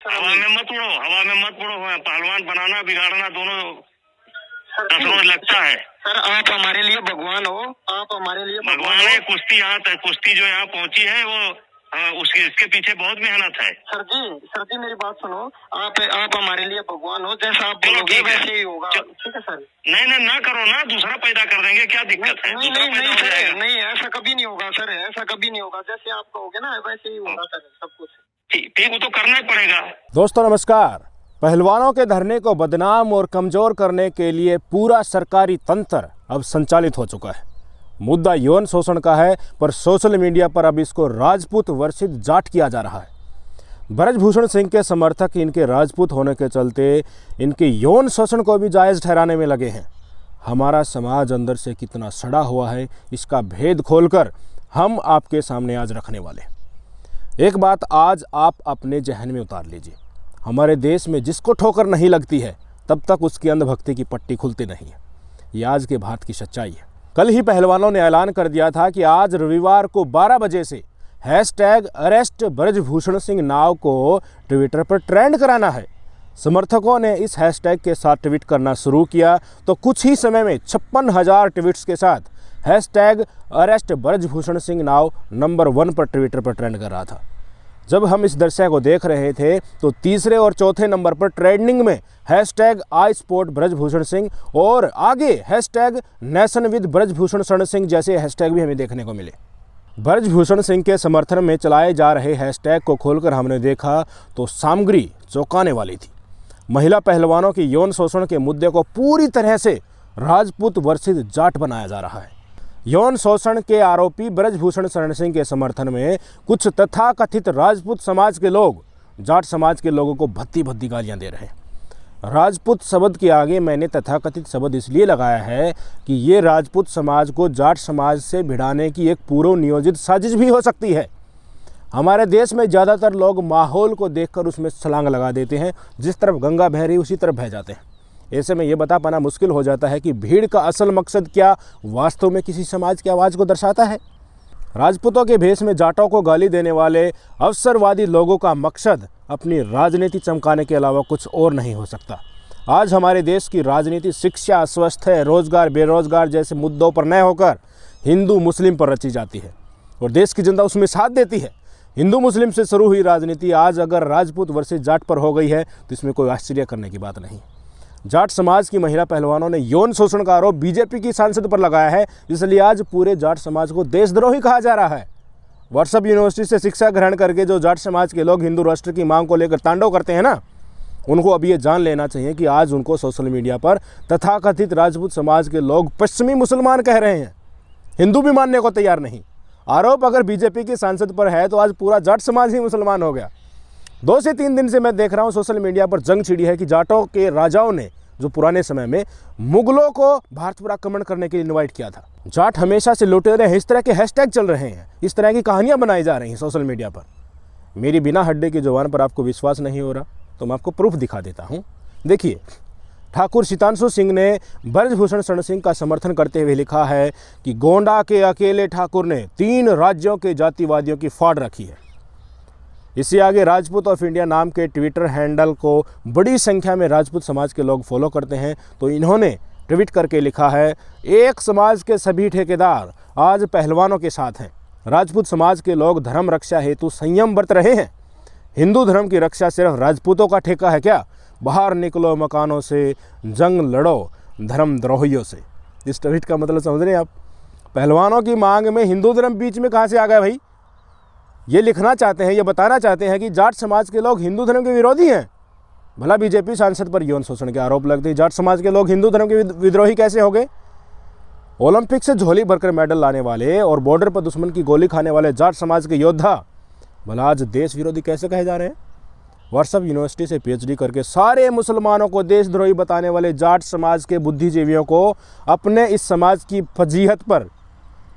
हवा में मत उड़ो, हवा में मत उड़ो। पहलवान बनाना बिगाड़ना दोनों कसरों लगता है। सर आप हमारे लिए भगवान हो, आप हमारे लिए भगवान है। कुश्ती यहाँ तक, कुश्ती जो यहाँ पहुँची है वो इसके पीछे बहुत मेहनत है। सर जी मेरी बात सुनो। आप हमारे लिए भगवान हो, जैसा आप बोलोगे वैसे ही होगा। ठीक है सर। नहीं ना करो ना, दूसरा पैदा कर देंगे, क्या दिक्कत है? नहीं ऐसा कभी नहीं होगा सर, ऐसा कभी नहीं होगा। जैसे आप कहोगे ना वैसे ही होगा सर, सब कुछ ठीक वो तो करना ही पड़ेगा। दोस्तों नमस्कार। पहलवानों के धरने को बदनाम और कमजोर करने के लिए पूरा सरकारी तंत्र अब संचालित हो चुका है। मुद्दा यौन शोषण का है, पर सोशल मीडिया पर अब इसको राजपूत वर्षित जाट किया जा रहा है। ब्रजभूषण सिंह के समर्थक इनके राजपूत होने के चलते इनके यौन शोषण को भी जायज़ ठहराने में लगे हैं। हमारा समाज अंदर से कितना सड़ा हुआ है, इसका भेद खोलकर हम आपके सामने आज रखने वाले। एक बात आज आप अपने जहन में उतार लीजिए, हमारे देश में जिसको ठोकर नहीं लगती है तब तक उसकी अंधभक्ति की पट्टी खुलती नहीं है। ये आज के भारत की सच्चाई है। कल ही पहलवानों ने ऐलान कर दिया था कि आज रविवार को 12 बजे से #अरेस्ट ब्रजभूषण सिंह नाव को ट्विटर पर ट्रेंड कराना है। समर्थकों ने इस हैशटैग के साथ ट्वीट करना शुरू किया तो कुछ ही समय में 56,000 ट्वीट्स के साथ #अरेस्ट ब्रजभूषण सिंह नाव नंबर 1 पर ट्विटर पर ट्रेंड कर रहा था। जब हम इस दृश्य को देख रहे थे तो तीसरे और चौथे नंबर पर ट्रेंडिंग में #आई स्पोर्ट ब्रजभूषण सिंह और आगे #नेशन विद ब्रजभूषण शरण सिंह जैसे हैशटैग भी हमें देखने को मिले। ब्रजभूषण सिंह के समर्थन में चलाए जा रहे हैशटैग को खोलकर हमने देखा तो सामग्री चौंकाने वाली थी। महिला पहलवानों की यौन शोषण के मुद्दे को पूरी तरह से राजपूत वर्षित जाट बनाया जा रहा है। यौन शोषण के आरोपी ब्रजभूषण शरण सिंह के समर्थन में कुछ तथाकथित राजपूत समाज के लोग जाट समाज के लोगों को भद्दी भद्दी गालियां दे रहे हैं। राजपूत शब्द के आगे मैंने तथाकथित शब्द इसलिए लगाया है कि ये राजपूत समाज को जाट समाज से भिड़ाने की एक पूर्व नियोजित साजिश भी हो सकती है। हमारे देश में ज़्यादातर लोग माहौल को देखकर उसमें छलांग लगा देते हैं, जिस तरफ गंगा बह रही उसी तरफ बह जाते हैं। ऐसे में ये बता पाना मुश्किल हो जाता है कि भीड़ का असल मकसद क्या वास्तव में किसी समाज की आवाज़ को दर्शाता है। राजपूतों के भेष में जाटों को गाली देने वाले अवसरवादी लोगों का मकसद अपनी राजनीति चमकाने के अलावा कुछ और नहीं हो सकता। आज हमारे देश की राजनीति शिक्षा, स्वास्थ्य, रोजगार, बेरोजगार जैसे मुद्दों पर न होकर हिंदू मुस्लिम पर रची जाती है और देश की जनता उसमें साथ देती है। हिंदू मुस्लिम से शुरू हुई राजनीति आज अगर राजपूत वर्सेस जाट पर हो गई है तो इसमें कोई आश्चर्य करने की बात नहीं। जाट समाज की महिला पहलवानों ने यौन शोषण का आरोप बीजेपी की सांसद पर लगाया है, इसलिए आज पूरे जाट समाज को देशद्रोही कहा जा रहा है। व्हाट्सएप यूनिवर्सिटी से शिक्षा ग्रहण करके जो जाट समाज के लोग हिंदू राष्ट्र की मांग को लेकर तांडव करते हैं ना, उनको अब ये जान लेना चाहिए कि आज उनको सोशल मीडिया पर तथाकथित राजपूत समाज के लोग पश्चिमी मुसलमान कह रहे हैं, हिंदू भी मानने को तैयार नहीं। आरोप अगर बीजेपी की सांसद पर है तो आज पूरा जाट समाज ही मुसलमान हो गया। 2 से 3 दिन से मैं देख रहा हूँ सोशल मीडिया पर जंग छिड़ी है कि जाटों के राजाओं ने जो पुराने समय में मुगलों को भारत पर आक्रमण करने के लिए इनवाइट किया था। जाट हमेशा से लुटेरे हैं, इस तरह के हैशटैग चल रहे हैं, इस तरह की कहानियां बनाई जा रही हैं सोशल मीडिया पर। मेरी बिना हड्डी की जुबान पर आपको विश्वास नहीं हो रहा तो मैं आपको प्रूफ दिखा देता हूं। देखिए, ठाकुर सीतांशु सिंह ने ब्रजभूषण शरण सिंह का समर्थन करते हुए लिखा है कि गोंडा के अकेले ठाकुर ने 3 राज्यों के जातिवादियों की फाड़ रखी है। इससे आगे राजपूत ऑफ इंडिया नाम के ट्विटर हैंडल को बड़ी संख्या में राजपूत समाज के लोग फॉलो करते हैं, तो इन्होंने ट्वीट करके लिखा है, एक समाज के सभी ठेकेदार आज पहलवानों के साथ हैं। राजपूत समाज के लोग धर्म रक्षा हेतु संयम बरत रहे हैं। हिंदू धर्म की रक्षा सिर्फ राजपूतों का ठेका है क्या? बाहर निकलो मकानों से, जंग लड़ो धर्मद्रोहियों से। इस ट्वीट का मतलब समझ रहे हैं आप? पहलवानों की मांग में हिंदू धर्म बीच में कहाँ से आ गया भाई? ये लिखना चाहते हैं, ये बताना चाहते हैं कि जाट समाज के लोग हिंदू धर्म के विरोधी हैं। भला बीजेपी सांसद पर यौन शोषण के आरोप लगते हैं, जाट समाज के लोग हिंदू धर्म के विद्रोही कैसे हो गए? ओलंपिक से झोली भरकर मेडल लाने वाले और बॉर्डर पर दुश्मन की गोली खाने वाले जाट समाज के योद्धा भला आज देश विरोधी कैसे कहे जा रहे हैं? व्हाट्सएप यूनिवर्सिटी से PhD करके सारे मुसलमानों को देशद्रोही बताने वाले जाट समाज के बुद्धिजीवियों को अपने इस समाज की फजीहत पर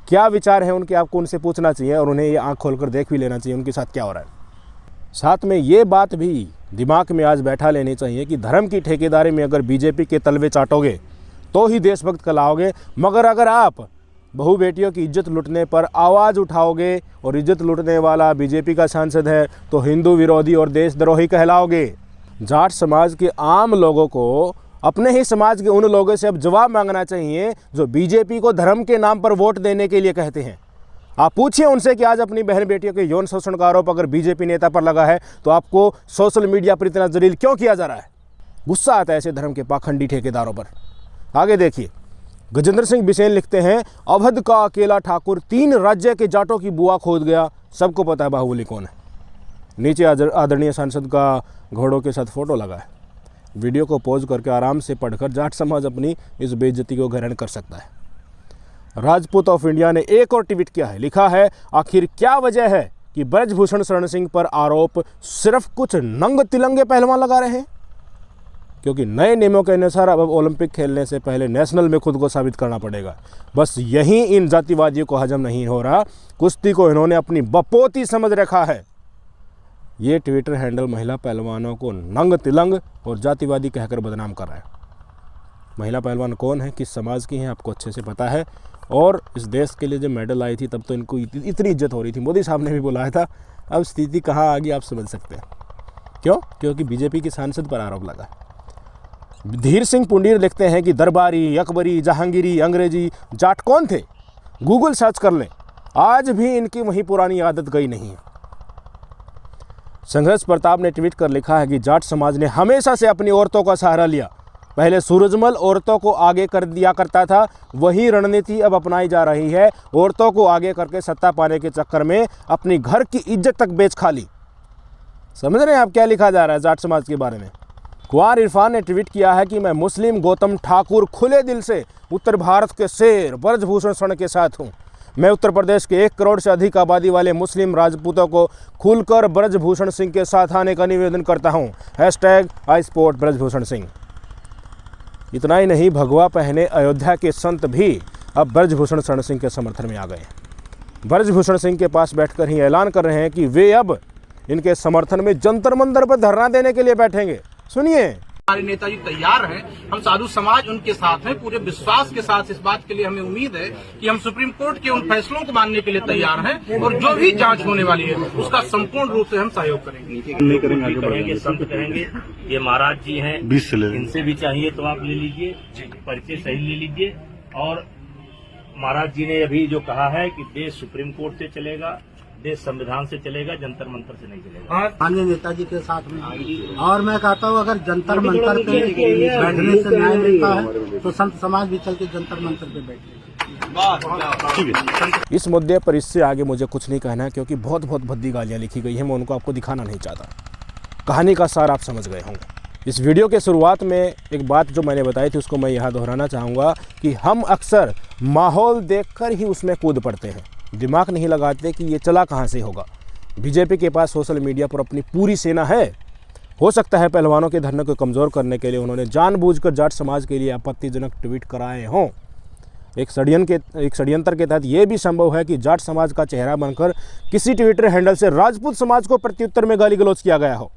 क्या विचार है उनके, आपको उनसे पूछना चाहिए और उन्हें ये आँख खोलकर देख भी लेना चाहिए उनके साथ क्या हो रहा है। साथ में ये बात भी दिमाग में आज बैठा लेनी चाहिए कि धर्म की ठेकेदारी में अगर बीजेपी के तलवे चाटोगे तो ही देशभक्त कहलाओगे, मगर अगर आप बहू बेटियों की इज्जत लूटने पर आवाज़ उठाओगे और इज्जत लूटने वाला बीजेपी का सांसद है तो हिंदू विरोधी और देशद्रोही कहलाओगे। जाट समाज के आम लोगों को अपने ही समाज के उन लोगों से अब जवाब मांगना चाहिए जो बीजेपी को धर्म के नाम पर वोट देने के लिए कहते हैं। आप पूछिए उनसे कि आज अपनी बहन बेटियों के यौन शोषण का आरोप अगर बीजेपी नेता पर लगा है तो आपको सोशल मीडिया पर इतना जलील क्यों किया जा रहा है। गुस्सा आता है ऐसे धर्म के पाखंडी ठेकेदारों पर। आगे देखिए, गजेंद्र सिंह बिसेन लिखते हैं, अवध का अकेला ठाकुर 3 राज्य के जाटों की बुआ खोद गया, सबको पता है बाहुबली कौन है। नीचे आदरणीय सांसद का घोड़ों के साथ फोटो लगा है। वीडियो को पॉज करके आराम से पढ़कर जाट समाज अपनी इस बेइज्जती को ग्रहण कर सकता है। राजपूत ऑफ इंडिया ने एक और ट्वीट किया है, लिखा है, आखिर क्या वजह है कि ब्रजभूषण शरण सिंह पर आरोप सिर्फ कुछ नंग तिलंगे पहलवान लगा रहे हैं। क्योंकि नए नियमों के अनुसार अब ओलंपिक खेलने से पहले नेशनल में खुद को साबित करना पड़ेगा। बस यही इन जातिवादियों को हजम नहीं हो रहा। कुश्ती को इन्होंने अपनी बपोती समझ रखा है। ये ट्विटर हैंडल महिला पहलवानों को नंग तिलंग और जातिवादी कहकर बदनाम कर रहा है। महिला पहलवान कौन है, किस समाज की हैं, आपको अच्छे से पता है। और इस देश के लिए जब मेडल आई थी तब तो इनको इतनी इज्जत हो रही थी, मोदी साहब ने भी बुलाया था। अब स्थिति कहाँ आ गई आप समझ सकते हैं। क्यों? क्योंकि बीजेपी के सांसद पर आरोप लगा। धीर सिंह पुंडीर लिखते हैं कि दरबारी, अकबरी, जहांगीरी, अंग्रेजी जाट कौन थे, गूगल सर्च कर लें, आज भी इनकी वही पुरानी आदत गई नहीं है। संघर्ष प्रताप ने ट्वीट कर लिखा है कि जाट समाज ने हमेशा से अपनी औरतों का सहारा लिया। पहले सूरजमल औरतों को आगे कर दिया करता था, वही रणनीति अब अपनाई जा रही है। औरतों को आगे करके सत्ता पाने के चक्कर में अपनी घर की इज्जत तक बेच खा ली। समझ रहे हैं आप क्या लिखा जा रहा है जाट समाज के बारे में। कुंवर इरफान ने ट्वीट किया है कि मैं मुस्लिम गौतम ठाकुर खुले दिल से उत्तर भारत के शेर ब्रजभूषण शरण के साथ हूँ। मैं उत्तर प्रदेश के 1 करोड़ से अधिक आबादी वाले मुस्लिम राजपूतों को खुलकर ब्रजभूषण सिंह के साथ आने का निवेदन करता हूँ। #I support Brijbhushan Singh. इतना ही नहीं, भगवा पहने अयोध्या के संत भी अब ब्रजभूषण शरण सिंह के समर्थन में आ गए। ब्रजभूषण सिंह के पास बैठकर ही ऐलान कर रहे हैं कि वे अब इनके समर्थन में जंतर मंतर पर धरना देने के लिए बैठेंगे। सुनिए, हमारे नेताजी तैयार हैं, हम साधु समाज उनके साथ हैं, पूरे विश्वास के साथ। इस बात के लिए हमें उम्मीद है कि हम सुप्रीम कोर्ट के उन फैसलों को मानने के लिए तैयार हैं और जो भी जांच होने वाली है उसका संपूर्ण रूप से हम सहयोग करेंगे। संत कहेंगे ये महाराज जी हैं, इनसे भी चाहिए तो आप ले लीजिए, परिचय सही ले लीजिए। और महाराज जी ने अभी जो कहा है कि देश सुप्रीम कोर्ट से चलेगा, देश संविधान से चलेगा, जंतर मंतर से नहीं चलेगा। माननीय नेताजी के साथ में और मैं कहता हूँ अगर जंतर मंतर पे बैठने से न्याय मिलता है तो संत समाज भी चल के जंतर मंतर पे बैठे। इस मुद्दे पर इससे आगे मुझे कुछ नहीं कहना है क्योंकि बहुत भद्दी गालियाँ लिखी गई हैं। मैं उनको आपको दिखाना नहीं चाहता। कहानी का सार आप समझ गए होंगे। इस वीडियो के शुरुआत में एक बात जो मैंने बताई थी उसको मैं यहाँ दोहराना चाहूँगा कि हम अक्सर माहौल देखकर ही उसमें कूद पड़ते हैं, दिमाग नहीं लगाते कि ये चला कहाँ से होगा। बीजेपी के पास सोशल मीडिया पर अपनी पूरी सेना है। हो सकता है पहलवानों के धरने को कमज़ोर करने के लिए उन्होंने जानबूझकर जाट समाज के लिए आपत्तिजनक ट्वीट कराए हों। एक षड्यंत्र के तहत ये भी संभव है कि जाट समाज का चेहरा बनकर किसी ट्विटर हैंडल से राजपूत समाज को प्रत्युत्तर में गाली गलौज किया गया हो।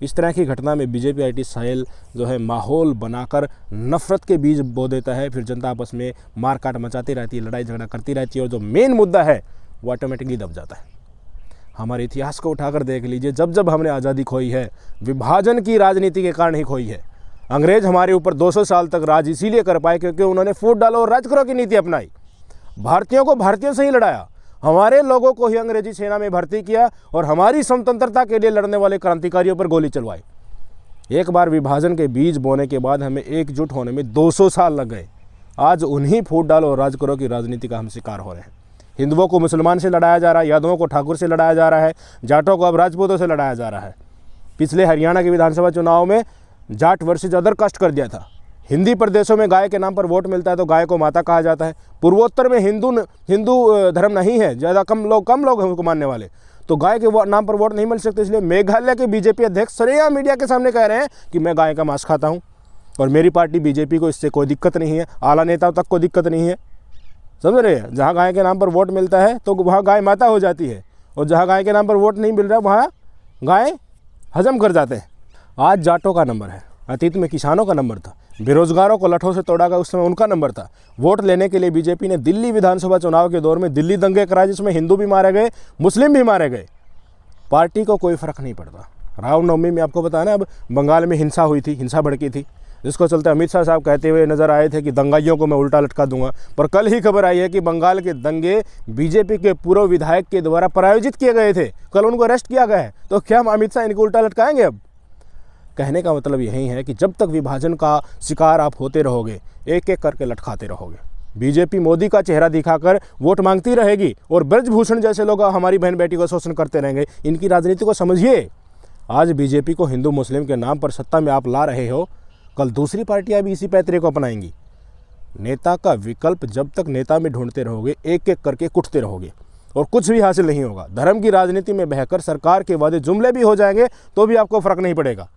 इस तरह की घटना में बीजेपी IT सेल जो है माहौल बनाकर नफरत के बीज बो देता है। फिर जनता आपस में मारकाट मचाती रहती है, लड़ाई झगड़ा करती रहती है और जो मेन मुद्दा है वो ऑटोमेटिकली दब जाता है। हमारे इतिहास को उठाकर देख लीजिए, जब जब हमने आज़ादी खोई है विभाजन की राजनीति के कारण ही खोई है। अंग्रेज हमारे ऊपर 200 साल तक राज इसीलिए कर पाए क्योंकि उन्होंने फूट डालो और राज करो की नीति अपनाई। भारतीयों को भारतीयों से ही लड़ाया, हमारे लोगों को ही अंग्रेजी सेना में भर्ती किया और हमारी स्वतंत्रता के लिए लड़ने वाले क्रांतिकारियों पर गोली चलवाई। एक बार विभाजन के बीज बोने के बाद हमें एकजुट होने में 200 साल लग गए। आज उन्हीं फूट डालो और राज करो की राजनीति का हम शिकार हो रहे हैं। हिंदुओं को मुसलमान से लड़ाया जा रहा है, यादवों को ठाकुर से लड़ाया जा रहा है, जाटों को अब राजपूतों से लड़ाया जा रहा है। पिछले हरियाणा के विधानसभा चुनाव में जाट वर्सेज अदर कास्ट कर दिया था। हिंदी प्रदेशों में गाय के नाम पर वोट मिलता है तो गाय को माता कहा जाता है। पूर्वोत्तर में हिंदू धर्म नहीं है, ज़्यादा कम लोग हैं उनको मानने वाले, तो गाय के नाम पर वोट नहीं मिल सकते। इसलिए मेघालय के बीजेपी अध्यक्ष सरेआम मीडिया के सामने कह रहे हैं कि मैं गाय का मांस खाता हूँ और मेरी पार्टी बीजेपी को इससे कोई दिक्कत नहीं है, आला नेताओं तक को दिक्कत नहीं है। समझ रहे हैं? जहाँ गाय के नाम पर वोट मिलता है तो वहाँ गाय माता हो जाती है और जहाँ गाय के नाम पर वोट नहीं मिल रहा वहाँ गाय हजम कर जाते हैं। आज जाटों का नंबर है, अतीत में किसानों का नंबर था। बेरोजगारों को लठों से तोड़ा गया, उस समय उनका नंबर था। वोट लेने के लिए बीजेपी ने दिल्ली विधानसभा चुनाव के दौर में दिल्ली दंगे कराए, जिसमें हिंदू भी मारे गए, मुस्लिम भी मारे गए। पार्टी को कोई फर्क नहीं पड़ता। रामनवमी में आपको बताया ना, अब बंगाल में हिंसा हुई थी, हिंसा भड़की थी, जिसको चलते अमित शाह साहब कहते हुए नजर आए थे कि दंगाइयों को मैं उल्टा लटका दूंगा। पर कल ही खबर आई है कि बंगाल के दंगे बीजेपी के पूर्व विधायक के द्वारा प्रायोजित किए गए थे, कल उनको अरेस्ट किया गया है। तो क्या हम अमित शाह इनको उल्टा लटकाएंगे? अब कहने का मतलब यही है कि जब तक विभाजन का शिकार आप होते रहोगे, एक एक करके लटकाते रहोगे। बीजेपी मोदी का चेहरा दिखाकर वोट मांगती रहेगी और ब्रजभूषण जैसे लोग हमारी बहन बेटी को शोषण करते रहेंगे। इनकी राजनीति को समझिए। आज बीजेपी को हिंदू मुस्लिम के नाम पर सत्ता में आप ला रहे हो, कल दूसरी पार्टियां भी इसी पैतरे को अपनाएंगी। नेता का विकल्प जब तक नेता में ढूंढते रहोगे, एक एक करके कुटते रहोगे और कुछ भी हासिल नहीं होगा। धर्म की राजनीति में बहकर सरकार के वादे जुमले भी हो जाएंगे तो भी आपको फर्क नहीं पड़ेगा।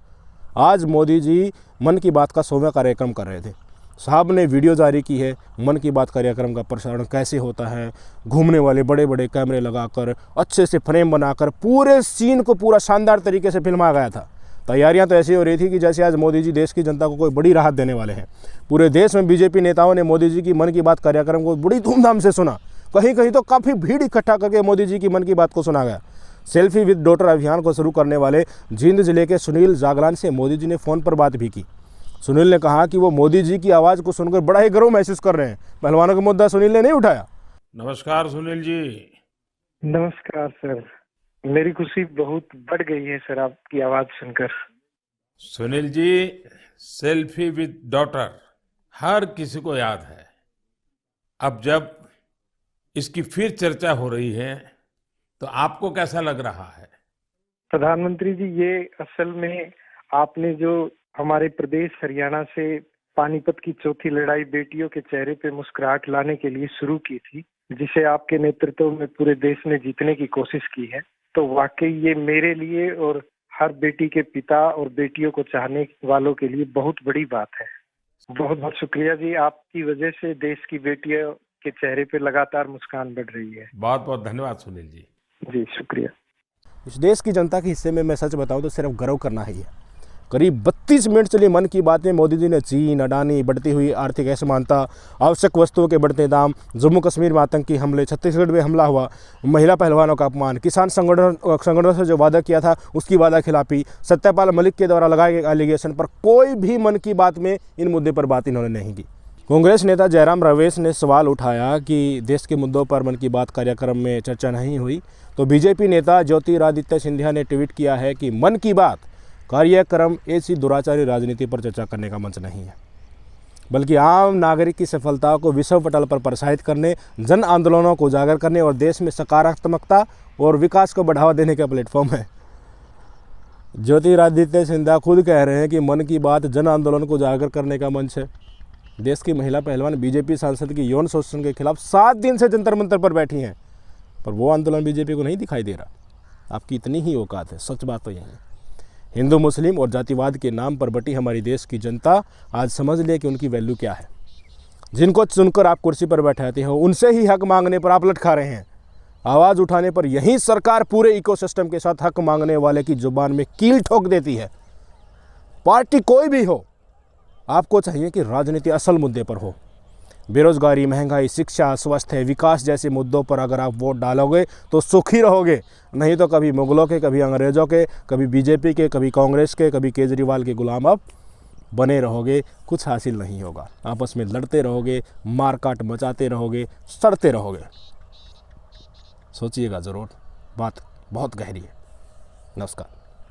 आज मोदी जी मन की बात का 100वां कार्यक्रम कर रहे थे। साहब ने वीडियो जारी की है, मन की बात कार्यक्रम का प्रसारण कैसे होता है, घूमने वाले बड़े बड़े कैमरे लगाकर, अच्छे से फ्रेम बनाकर पूरे सीन को पूरा शानदार तरीके से फिल्माया गया था। तैयारियां तो ऐसी हो रही थी कि जैसे आज मोदी जी देश की जनता को कोई बड़ी राहत देने वाले हैं। पूरे देश में बीजेपी नेताओं ने मोदी जी की मन की बात कार्यक्रम को बड़ी धूमधाम से सुना। कहीं कहीं तो काफ़ी भीड़ इकट्ठा करके मोदी जी की मन की बात को सुना गया। सेल्फी विद डॉटर अभियान को शुरू करने वाले जींद जिले के सुनील जागलान से मोदी जी ने फ़ोन पर बात भी की। सुनील ने कहा कि वो मोदी जी की आवाज़ को सुनकर बड़ा ही गर्व महसूस कर रहे हैं। पहलवानों का मुद्दा सुनील ने नहीं उठाया। नमस्कार सुनील जी। नमस्कार सर, मेरी खुशी बहुत बढ़ गई है सर आपकी आवाज़ सुनकर। Sunil ji, selfie with daughter हर किसी को याद है। अब जब इसकी फिर चर्चा हो रही है तो आपको कैसा लग रहा है? प्रधानमंत्री जी, ये असल में आपने जो हमारे प्रदेश हरियाणा से पानीपत की चौथी लड़ाई बेटियों के चेहरे पे मुस्कुराहट लाने के लिए शुरू की थी, जिसे आपके नेतृत्व में पूरे देश ने जीतने की कोशिश की है, तो वाकई ये मेरे लिए और हर बेटी के पिता और बेटियों को चाहने वालों के लिए बहुत बड़ी बात है। बहुत बहुत शुक्रिया जी, आपकी वजह से देश की बेटियों के चेहरे पे लगातार मुस्कान बढ़ रही है। बहुत बहुत धन्यवाद सुनील जी। जी शुक्रिया। इस देश की जनता के हिस्से में मैं सच बताऊं तो सिर्फ गर्व करना ही है। करीब 32 मिनट चली मन की बात में मोदी जी ने चीन, अडानी, बढ़ती हुई आर्थिक असमानता, आवश्यक वस्तुओं के बढ़ते दाम, जम्मू कश्मीर में आतंकी हमले, छत्तीसगढ़ में हमला हुआ, महिला पहलवानों का अपमान, किसान संगठनों से जो वादा किया था उसकी वादा खिलाफी, सत्यपाल मलिक के द्वारा लगाए गए एलिगेशन पर कोई भी मन की बात में इन मुद्दे पर बात इन्होंने नहीं की। कांग्रेस नेता जयराम रमेश ने सवाल उठाया कि देश के मुद्दों पर मन की बात कार्यक्रम में चर्चा नहीं हुई, तो बीजेपी नेता ज्योतिरादित्य सिंधिया ने ट्वीट किया है कि मन की बात कार्यक्रम ऐसी दुराचारी राजनीति पर चर्चा करने का मंच नहीं है, बल्कि आम नागरिक की सफलता को विश्व पटल पर प्रोत्साहित करने, जन आंदोलनों को उजागर करने और देश में सकारात्मकता और विकास को बढ़ावा देने का प्लेटफॉर्म है। ज्योतिरादित्य सिंधिया खुद कह रहे हैं कि मन की बात जन आंदोलन को उजागर करने का मंच है। देश की महिला पहलवान बीजेपी सांसद की यौन शोषण के खिलाफ 7 दिन से जंतर मंतर पर बैठी हैं, पर वो आंदोलन बीजेपी को नहीं दिखाई दे रहा। आपकी इतनी ही औकात है, सच बात तो यही है। हिंदू मुस्लिम और जातिवाद के नाम पर बटी हमारी देश की जनता आज समझ ले कि उनकी वैल्यू क्या है। जिनको चुनकर आप कुर्सी पर बैठाते हो, उनसे ही हक मांगने पर आप लटका रहे हैं। आवाज़ उठाने पर यही सरकार पूरे इकोसिस्टम के साथ हक मांगने वाले की जुबान में कील ठोक देती है। पार्टी कोई भी हो, आपको चाहिए कि राजनीति असल मुद्दे पर हो। बेरोजगारी, महंगाई, शिक्षा, स्वास्थ्य, विकास जैसे मुद्दों पर अगर आप वोट डालोगे तो सुखी रहोगे, नहीं तो कभी मुगलों के, कभी अंग्रेज़ों के, कभी बीजेपी के, कभी कांग्रेस के, कभी केजरीवाल के गुलाम आप बने रहोगे। कुछ हासिल नहीं होगा। आपस में लड़ते रहोगे, मारकाट मचाते रहोगे, सड़ते रहोगे। सोचिएगा ज़रूर, बात बहुत गहरी है। नमस्कार।